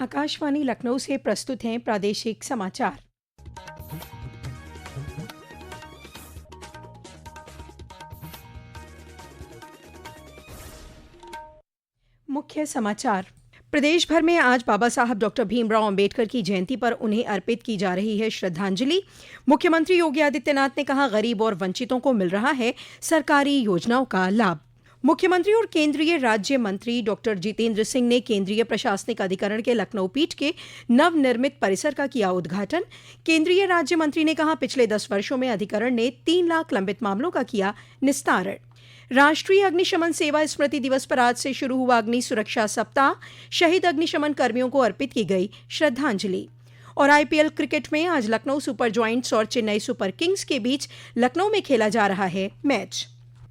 आकाशवाणी लखनऊ से प्रस्तुत हैं प्रादेशिक समाचार। मुख्य समाचार। प्रदेश भर में आज बाबा साहब डॉक्टर भीमराव अंबेडकर की जयंती पर उन्हें अर्पित की जा रही है श्रद्धांजलि। मुख्यमंत्री योगी आदित्यनाथ ने कहा, गरीब और वंचितों को मिल रहा है सरकारी योजनाओं का लाभ। मुख्यमंत्री और केंद्रीय राज्य मंत्री डॉक्टर जितेंद्र सिंह ने केंद्रीय प्रशासनिक अधिकरण के लखनऊ पीठ के नवनिर्मित परिसर का किया उद्घाटन। केंद्रीय राज्य मंत्री ने कहा, पिछले 10 वर्षों में अधिकरण ने 3 लाख लंबित मामलों का किया निस्तारण। राष्ट्रीय अग्निशमन सेवा स्मृति दिवस पर आज से शुरू हुआ अग्नि सुरक्षा सप्ताह। शहीद अग्निशमन कर्मियों को अर्पित की गई श्रद्धांजलि। और आईपीएल क्रिकेट में आज लखनऊ सुपर जॉयंट्स और चेन्नई सुपर किंग्स के बीच लखनऊ में खेला जा रहा है मैच।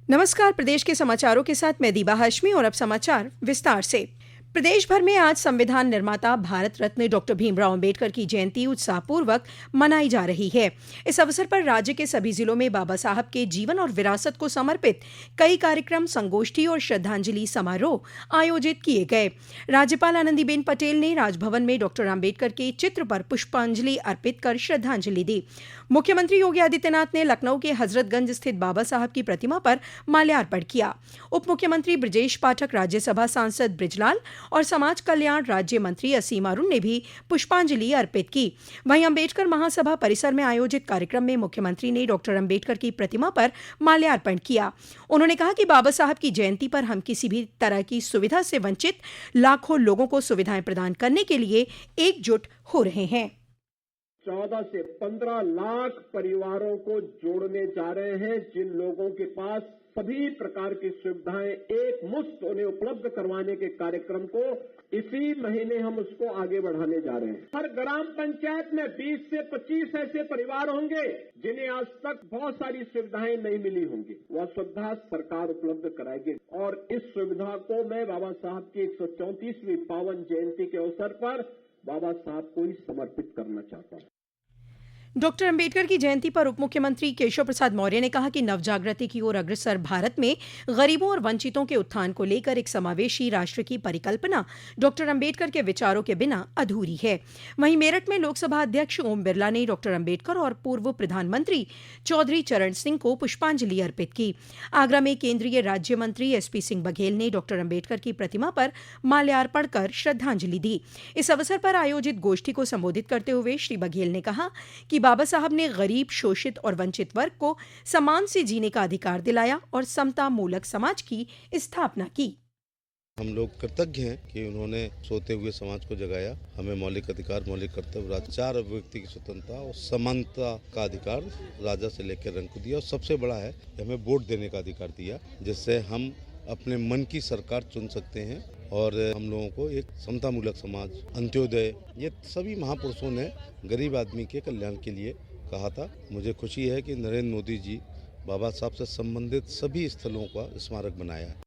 नमस्कार, प्रदेश के समाचारों के साथ मैं दीबा हाशमी और अब समाचार विस्तार से। प्रदेश भर में आज संविधान निर्माता भारत रत्न डॉक्टर भीमराव अंबेडकर की जयंती उत्साहपूर्वक मनाई जा रही है। इस अवसर पर राज्य के सभी जिलों में बाबा साहब के जीवन और विरासत को समर्पित कई कार्यक्रम, संगोष्ठी और श्रद्धांजलि समारोह आयोजित किए गए। राज्यपाल आनंदीबेन पटेल ने राजभवन में डॉक्टर अंबेडकर के चित्र पर पुष्पांजलि अर्पित कर श्रद्धांजलि दी। मुख्यमंत्री योगी आदित्यनाथ ने लखनऊ के हजरतगंज स्थित बाबा साहब की प्रतिमा पर माल्यार्पण किया। उप मुख्यमंत्री ब्रजेश पाठक, राज्यसभा सांसद ब्रिजलाल और समाज कल्याण राज्य मंत्री असीम अरुण ने भी पुष्पांजलि अर्पित की। वहीं अंबेडकर महासभा परिसर में आयोजित कार्यक्रम में मुख्यमंत्री ने डॉक्टर अंबेडकर की प्रतिमा पर माल्यार्पण किया। उन्होंने कहा कि बाबा साहब की जयंती पर हम किसी भी तरह की सुविधा से वंचित लाखों लोगों को सुविधाएं प्रदान करने के लिए एकजुट हो रहे हैं। 14 से 15 लाख परिवारों को जोड़ने जा रहे हैं, जिन लोगों के पास सभी प्रकार की सुविधाएं एक मुश्त उन्हें उपलब्ध करवाने के कार्यक्रम को इसी महीने हम उसको आगे बढ़ाने जा रहे हैं। हर ग्राम पंचायत में 20 से 25 ऐसे परिवार होंगे जिन्हें आज तक बहुत सारी सुविधाएं नहीं मिली होंगी। वह सुविधा सरकार उपलब्ध कराएगी और इस सुविधा को मैं बाबा साहब की 134वीं पावन जयंती के अवसर पर बाबा साहब को ही समर्पित करना चाहता हूं। डॉक्टर अंबेडकर की जयंती पर उप मुख्यमंत्री केशव प्रसाद मौर्य ने कहा कि नवजागृति की ओर अग्रसर भारत में गरीबों और वंचितों के उत्थान को लेकर एक समावेशी राष्ट्र की परिकल्पना डॉक्टर अंबेडकर के विचारों के बिना अधूरी है। वहीं मेरठ में लोकसभा अध्यक्ष ओम बिरला ने डॉक्टर अंबेडकर और पूर्व प्रधानमंत्री चौधरी चरण सिंह को पुष्पांजलि अर्पित की। आगरा में केंद्रीय राज्य मंत्री एसपी सिंह बघेल ने डॉक्टर अंबेडकर की प्रतिमा पर माल्यार्पण कर श्रद्धांजलि दी। इस अवसर पर आयोजित गोष्ठी को संबोधित करते हुए श्री बघेल ने कहा कि बाबा साहब ने गरीब, शोषित और वंचित वर्ग को सम्मान से जीने का अधिकार दिलाया और समता मूलक समाज की स्थापना की। हम लोग कृतज्ञ हैं कि उन्होंने सोते हुए समाज को जगाया, हमें मौलिक अधिकार, मौलिक कर्तव्य, 4 अभिव्यक्ति की स्वतंत्रता और समानता का अधिकार राजा से लेकर रंग को दिया और सबसे बड़ा है कि हमें वोट देने का अधिकार दिया, जिससे हम अपने मन की सरकार चुन सकते हैं और हम लोगों को एक समतामूलक समाज, अंत्योदय, ये सभी महापुरुषों ने गरीब आदमी के कल्याण के लिए कहा था। मुझे खुशी है कि नरेंद्र मोदी जी बाबा साहब से संबंधित सभी स्थलों का स्मारक बनाया है।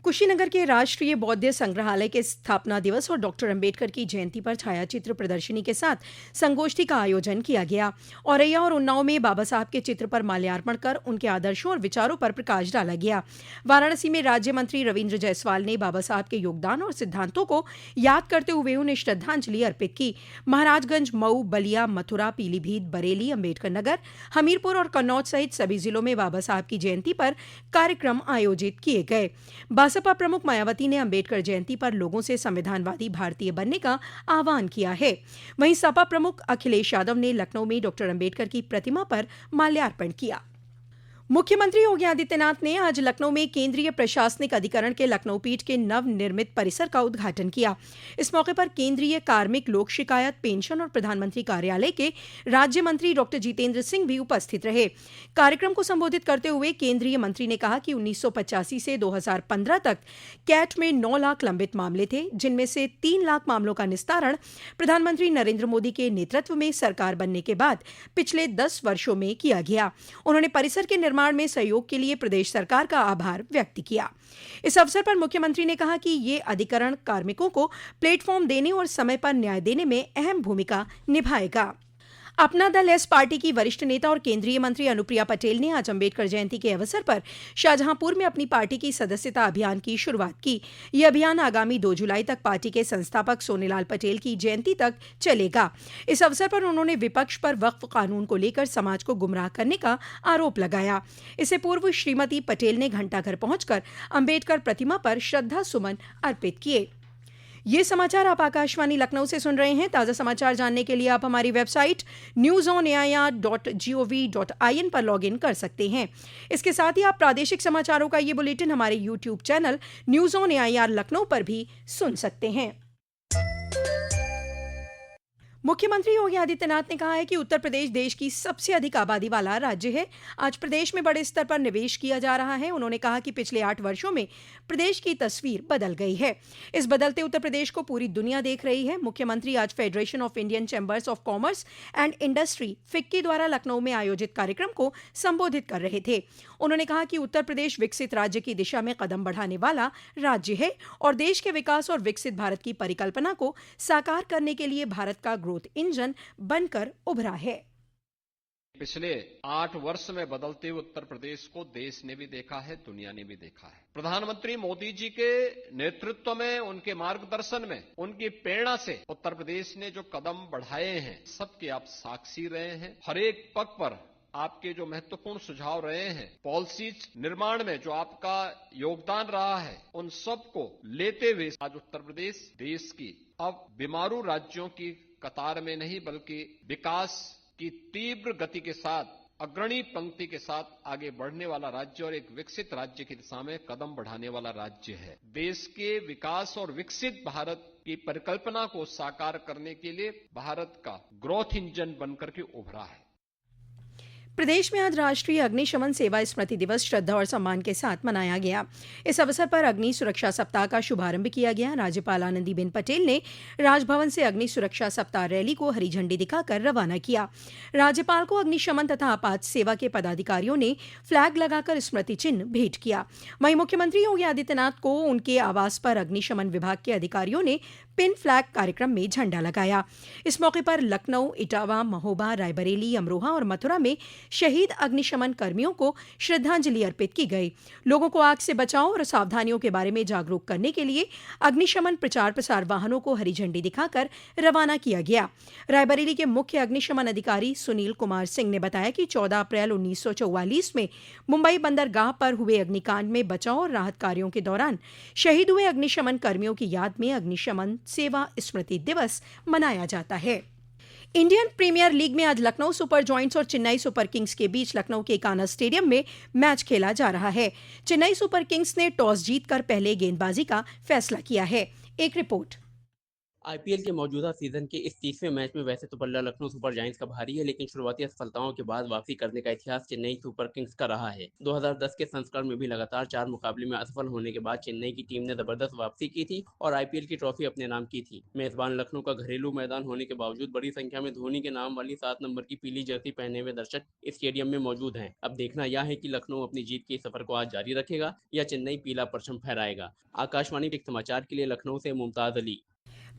कुशीनगर के राष्ट्रीय बौद्ध संग्रहालय के स्थापना दिवस और डॉक्टर अंबेडकर की जयंती पर छायाचित्र प्रदर्शनी के साथ संगोष्ठी का आयोजन किया गया। औरैया और उन्नाव में बाबा साहब के चित्र पर माल्यार्पण कर उनके आदर्शों और विचारों पर प्रकाश डाला गया। वाराणसी में राज्य मंत्री रविंद्र जायसवाल ने बाबा साहब के योगदान और सिद्धांतों को याद करते हुए उन्हें श्रद्धांजलि अर्पित की। महाराजगंज, मऊ, बलिया, मथुरा, पीलीभीत, बरेली, अम्बेडकर नगर, हमीरपुर और कन्नौज सहित सभी जिलों में बाबा साहब की जयंती पर कार्यक्रम आयोजित किए गए। बसपा प्रमुख मायावती ने अंबेडकर जयंती पर लोगों से संविधानवादी भारतीय बनने का आह्वान किया है। वहीं सपा प्रमुख अखिलेश यादव ने लखनऊ में डॉक्टर अंबेडकर की प्रतिमा पर माल्यार्पण किया। मुख्यमंत्री योगी आदित्यनाथ ने आज लखनऊ में केंद्रीय प्रशासनिक अधिकरण के लखनऊ पीठ के नवनिर्मित परिसर का उद्घाटन किया। इस मौके पर केंद्रीय कार्मिक, लोक शिकायत, पेंशन और प्रधानमंत्री कार्यालय के राज्य मंत्री डॉक्टर जितेंद्र सिंह भी उपस्थित रहे। कार्यक्रम को संबोधित करते हुए केंद्रीय मंत्री ने कहा कि 1985 से 2015 तक कैट में 9 लाख लंबित मामले थे, जिनमें से 3 लाख मामलों का निस्तारण प्रधानमंत्री नरेंद्र मोदी के नेतृत्व में सरकार बनने के बाद पिछले 10 वर्षों में किया गया। उन्होंने परिसर के निर्माण में सहयोग के लिए प्रदेश सरकार का आभार व्यक्त किया। इस अवसर पर मुख्यमंत्री ने कहा कि ये अधिकरण कार्मिकों को प्लेटफॉर्म देने और समय पर न्याय देने में अहम भूमिका निभाएगा। अपना दल एस पार्टी की वरिष्ठ नेता और केंद्रीय मंत्री अनुप्रिया पटेल ने आज अंबेडकर जयंती के अवसर पर शाहजहांपुर में अपनी पार्टी की सदस्यता अभियान की शुरुआत की। यह अभियान आगामी 2 जुलाई तक पार्टी के संस्थापक सोनेलाल पटेल की जयंती तक चलेगा। इस अवसर पर उन्होंने विपक्ष पर वक्फ कानून को लेकर समाज को गुमराह करने का आरोप लगाया। इससे पूर्व श्रीमती पटेल ने घंटाघर पहुंचकर अंबेडकर प्रतिमा पर श्रद्धा सुमन अर्पित किए। ये समाचार आप आकाशवाणी लखनऊ से सुन रहे हैं। ताज़ा समाचार जानने के लिए आप हमारी वेबसाइट newsonair.gov.in पर लॉगिन कर सकते हैं। इसके साथ ही आप प्रादेशिक समाचारों का ये बुलेटिन हमारे YouTube channel news on AIR Lucknow पर भी सुन सकते हैं। मुख्यमंत्री योगी आदित्यनाथ ने कहा है कि उत्तर प्रदेश देश की सबसे अधिक आबादी वाला राज्य है। आज प्रदेश में बड़े स्तर पर निवेश किया जा रहा है। उन्होंने कहा कि पिछले 8 वर्षों में प्रदेश की तस्वीर बदल गई है। इस बदलते उत्तर प्रदेश को पूरी दुनिया देख रही है। मुख्यमंत्री आज federation of Indian chambers of commerce and industry FICCI द्वारा लखनऊ में आयोजित कार्यक्रम को संबोधित कर रहे थे। उन्होंने कहा कि उत्तर प्रदेश विकसित राज्य की दिशा में कदम बढ़ाने वाला राज्य है और देश के विकास और विकसित भारत की परिकल्पना को साकार करने के लिए भारत का ग्रोथ इंजन बनकर उभरा है। पिछले 8 वर्ष में बदलते हुए उत्तर प्रदेश को देश ने भी देखा है, दुनिया ने भी देखा है। प्रधानमंत्री मोदी जी के नेतृत्व में, उनके मार्गदर्शन में, उनकी प्रेरणा से उत्तर प्रदेश ने जो कदम बढ़ाए हैं, सबके आप साक्षी रहे हैं। हर एक पग पर आपके जो महत्वपूर्ण सुझाव रहे हैं, पॉलिसीज निर्माण में जो आपका योगदान रहा है, उन सब को लेते हुए आज उत्तर प्रदेश देश की अब बीमारू राज्यों की कतार में नहीं, बल्कि विकास की तीव्र गति के साथ, अग्रणी पंक्ति के साथ आगे बढ़ने वाला राज्य और एक विकसित राज्य की दिशा में कदम बढ़ाने वाला राज्य है। देश के विकास और विकसित भारत की परिकल्पना को साकार करने के लिए भारत का ग्रोथ इंजन बनकर के उभरा है। प्रदेश में आज राष्ट्रीय अग्निशमन सेवा स्मृति दिवस श्रद्धा और सम्मान के साथ मनाया गया। इस अवसर पर अग्नि सुरक्षा सप्ताह का शुभारंभ किया गया। राज्यपाल आनंदीबेन पटेल ने राजभवन से अग्नि सुरक्षा सप्ताह रैली को हरी झंडी दिखाकर रवाना किया। राज्यपाल को अग्निशमन तथा आपात सेवा के पदाधिकारियों ने फ्लैग लगाकर स्मृति चिन्ह भेंट किया। वहीं मुख्यमंत्री योगी आदित्यनाथ को उनके आवास पर अग्निशमन विभाग के अधिकारियों ने पिन फ्लैग कार्यक्रम में झंडा लगाया। इस मौके पर लखनऊ, इटावा, महोबा, रायबरेली, अमरोहा और मथुरा में शहीद अग्निशमन कर्मियों को श्रद्धांजलि अर्पित की गई। लोगों को आग से बचाव और सावधानियों के बारे में जागरूक करने के लिए अग्निशमन प्रचार प्रसार वाहनों को हरी झंडी दिखाकर रवाना किया गया। रायबरेली के मुख्य अग्निशमन अधिकारी सुनील कुमार सिंह ने बताया कि 14 अप्रैल 1944 में मुंबई बंदरगाह पर हुए अग्निकांड में बचाव और राहत कार्यों के दौरान शहीद हुए अग्निशमन कर्मियों की याद में अग्निशमन सेवा स्मृति दिवस मनाया जाता है। इंडियन प्रीमियर लीग में आज लखनऊ सुपर जॉयंट्स और चेन्नई सुपर किंग्स के बीच लखनऊ के कान्हा स्टेडियम में मैच खेला जा रहा है। चेन्नई सुपर किंग्स ने टॉस जीतकर पहले गेंदबाजी का फैसला किया है। एक रिपोर्ट। आईपीएल के मौजूदा सीजन के इस 30वें मैच में वैसे तो पल्ला लखनऊ सुपर जायंट्स का भारी है, लेकिन शुरुआती असफलताओं के बाद वापसी करने का इतिहास चेन्नई सुपर किंग्स का रहा है। 2010 के संस्करण में भी लगातार 4 मुकाबले में असफल होने के बाद चेन्नई की टीम ने जबरदस्त वापसी की थी और आईपीएल की ट्रॉफी अपने नाम की थी। मेजबान लखनऊ का घरेलू मैदान होने के बावजूद बड़ी संख्या में धोनी के नाम वाली 7 नंबर की पीली जर्सी पहने हुए दर्शक स्टेडियम में मौजूद हैं। अब देखना यह है कि लखनऊ अपनी जीत के सफर को आज जारी रखेगा या चेन्नई पीला परचम फहराएगा। आकाशवाणी के समाचार के लिए लखनऊ से मुमताज अली।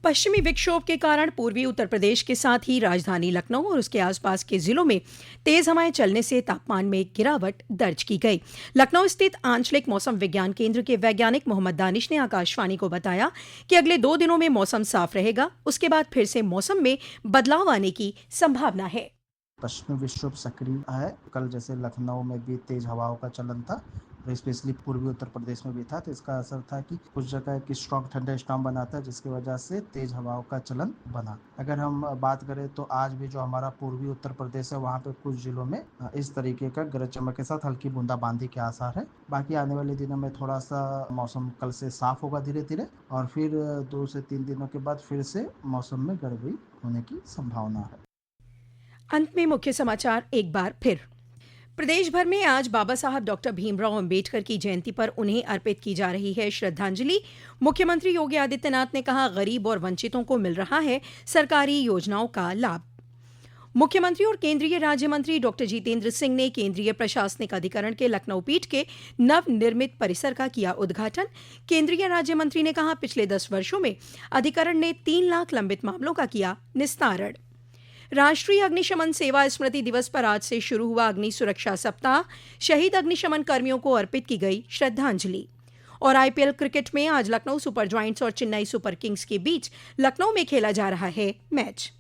पश्चिमी विक्षोभ के कारण पूर्वी उत्तर प्रदेश के साथ ही राजधानी लखनऊ और उसके आसपास के जिलों में तेज हवाएं चलने से तापमान में गिरावट दर्ज की गई। लखनऊ स्थित आंचलिक मौसम विज्ञान केंद्र के वैज्ञानिक मोहम्मद दानिश ने आकाशवाणी को बताया कि अगले 2 दिनों में मौसम साफ रहेगा, उसके बाद फिर से मौसम में बदलाव आने की संभावना है। पश्चिमी विक्षोभ सक्रिय है। कल जैसे लखनऊ में भी तेज हवाओं का चलन था, स्पेशली पूर्वी उत्तर प्रदेश में भी था, तो इसका असर था कि कुछ जगह की स्ट्रॉन्ग थंडर स्टॉर्म बना था, जिसकी वजह से तेज हवाओं का चलन बना। अगर हम बात करें तो आज भी जो हमारा पूर्वी उत्तर प्रदेश है, वहाँ पे कुछ जिलों में इस तरीके का गरज चमक के साथ हल्की बूंदाबांदी के आसार है। बाकी आने वाले दिनों में थोड़ा सा मौसम कल से साफ होगा धीरे धीरे, और फिर 2 से 3 दिनों के बाद फिर से मौसम में गड़बड़ी होने की संभावना है। अंत में मुख्य समाचार एक बार फिर। प्रदेश भर में आज बाबा साहब डॉक्टर भीमराव अंबेडकर की जयंती पर उन्हें अर्पित की जा रही है श्रद्धांजलि। मुख्यमंत्री योगी आदित्यनाथ ने कहा, गरीब और वंचितों को मिल रहा है सरकारी योजनाओं का लाभ। मुख्यमंत्री और केंद्रीय राज्य मंत्री डॉक्टर जितेंद्र सिंह ने केंद्रीय प्रशासनिक अधिकरण के लखनऊ पीठ के नवनिर्मित परिसर का किया उद्घाटन। केंद्रीय राज्य मंत्री ने कहा, पिछले 10 वर्षों में अधिकरण ने 3 लाख लंबित मामलों का किया निस्तारण। राष्ट्रीय अग्निशमन सेवा स्मृति दिवस पर आज से शुरू हुआ अग्नि सुरक्षा सप्ताह, शहीद अग्निशमन कर्मियों को अर्पित की गई श्रद्धांजलि। और आईपीएल क्रिकेट में आज लखनऊ सुपर जायंट्स और चेन्नई सुपर किंग्स के बीच लखनऊ में खेला जा रहा है मैच।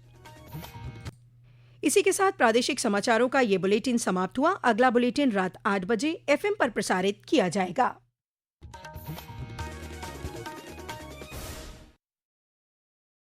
इसी के साथ प्रादेशिक समाचारों का ये बुलेटिन समाप्त हुआ। अगला बुलेटिन रात 8 बजे एफएम पर प्रसारित किया जाएगा।